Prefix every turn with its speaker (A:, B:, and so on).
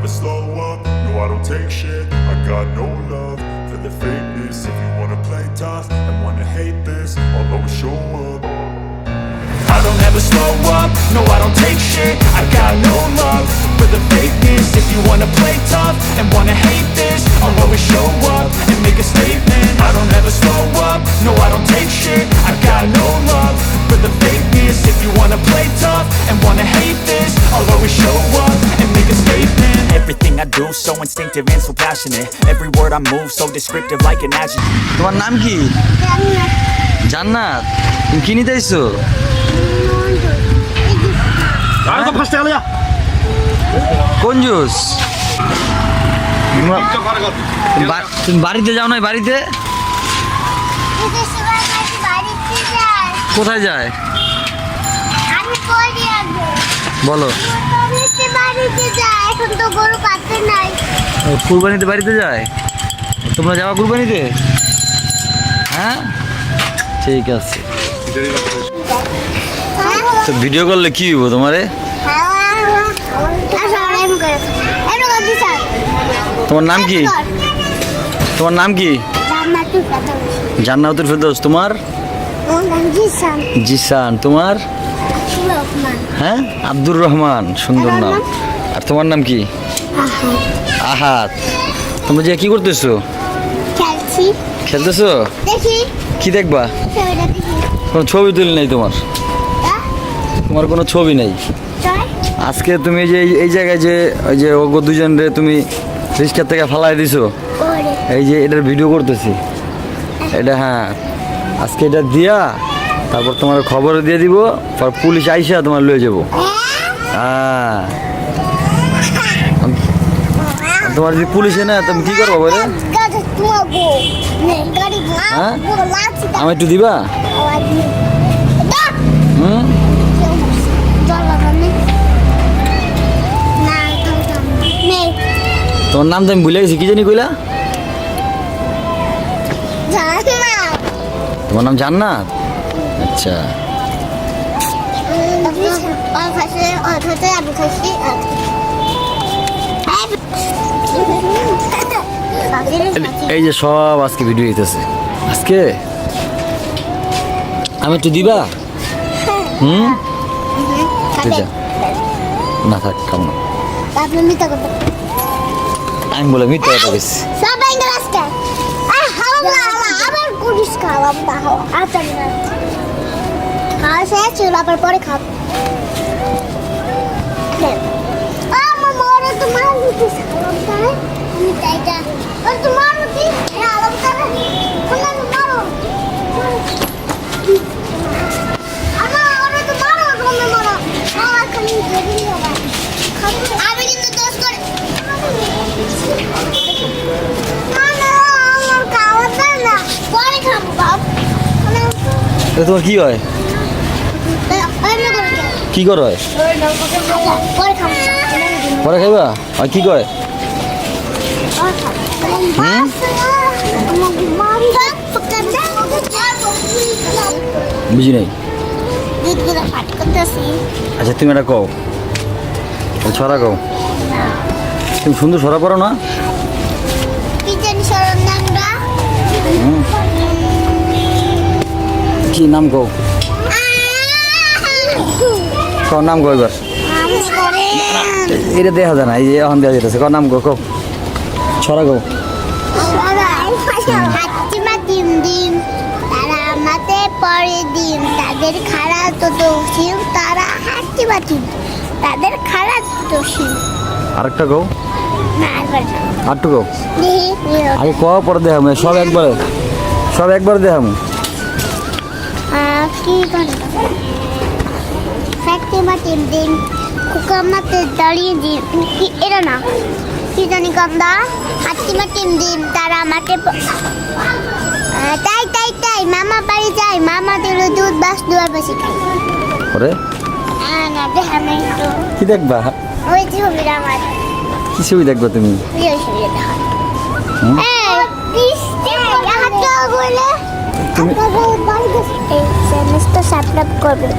A: slow up, no I don't take shit. I got no love for the fakeness. If you wanna play tough and wanna hate this, I'll always show up. I don't ever slow up, no I don't take shit. I got no love for the fakeness. If you wanna play tough and wanna hate this, I'll always show up and make a statement. I don't ever slow up, no I don't take shit. I got no love for the fakeness. If you wanna play tough and wanna hate this, I'll always show up and make a statement. Everything I do so instinctive and so passionate. Every word I move so descriptive like an adjective.
B: তোমার নাম কি? জান্নাত। তুমি কি নিতে আইছো? কোন juice? তুমি বাড়িতে যাও না? বাড়িতে কোথায় যায় বলো? কুরবানিতে বাড়িতে যায়। তোমরা যাওয়া কুরবানিতে? হ্যাঁ ঠিক আছে। তো ভিডিও করলে কি হইব তোমারে? তোমার নাম কি? তোমার নাম কি? জান্নাতুল ফেরদৌস। তোমার? জিসান। তোমার? হ্যাঁ আব্দুর রহমান, সুন্দর নাম। আর তোমার নাম কি? আহাত। তোমরা যে কি করতেছো? খেলতেছো? কি দেখবা? কোনো ছবি তুলি নাই তোমার? তোমার কোনো ছবি নেই? আজকে তুমি যে এই জায়গায় যে ওই যে ওগো দুজন রে তুমি রিক্সা থেকে ফালাই দিছো, এই যে এটার ভিডিও করতেছি এটা। হ্যাঁ আজকে এটা দিয়া তারপর তোমার খবর দিয়ে দিব, পর পুলিশ আইসা তোমার লয়ে যাবো। হ্যাঁ তোমার যদি পুলিশে না তুমি কি করবো বলে? হ্যাঁ আমি একটু দিবা? হুম তোমার নাম তো আমি ভুলে গেছি, কি জানি কইলা? তোমার নাম জান্নাত? আচ্ছা এই যে সব আজকে ভিডিও দিতেছে। আজকে আমি একটু দিবা? না থাক কাম না। আমি বলে মিথ্যা কথা বলছি।
C: পরে খাব। আমি কিন্তু দোষ করে
B: তোমার কি হয়? কি করো? পরে খাইবা? আর কি কয়? বুঝি নাই। আচ্ছা তুমি এটা কও, ছড়া কও। তুমি সুন্দর ছড়া পড়ো না? কি নাম কও? কও নাম কও এবার। এটা দেখা যায় না, এই যে এখন দেওয়া যেতেছে। কও নাম কও, কও ছড়া কও।
C: পরের দিন তাদের খারাপ তো দোষী, তারা হাঁটতে পাঠিয়ে তাদের খারাপ দোষী।
B: আরেকটা কও। আরেকটু কও। আগে কও পরে দেখাম। সব একবারে, সব একবারে দেখাম।
C: কি থাকতে মাটির দিন কুকার মাতে দাঁড়িয়ে দিন, এটা না কি জানি কান্দা। হাঁটতে মাটির দিন তারা মাঠে তাই তাই তাই মামা বাড়ি যাই, মামা দিল দুধ বাস দুয়ার পাশে খাই।
B: ওরে
C: না দেখা নাই তো।
B: কি দেখবা?
C: ওই ছবিটা আমার।
B: কি ছবি দেখবা তুমি?
C: ওই ছবিটা দেখা। এই কিস্তে হাতটা বলে তুমি বাড়ি গেছে। এই চ্যানেলটা সাবস্ক্রাইব করবে।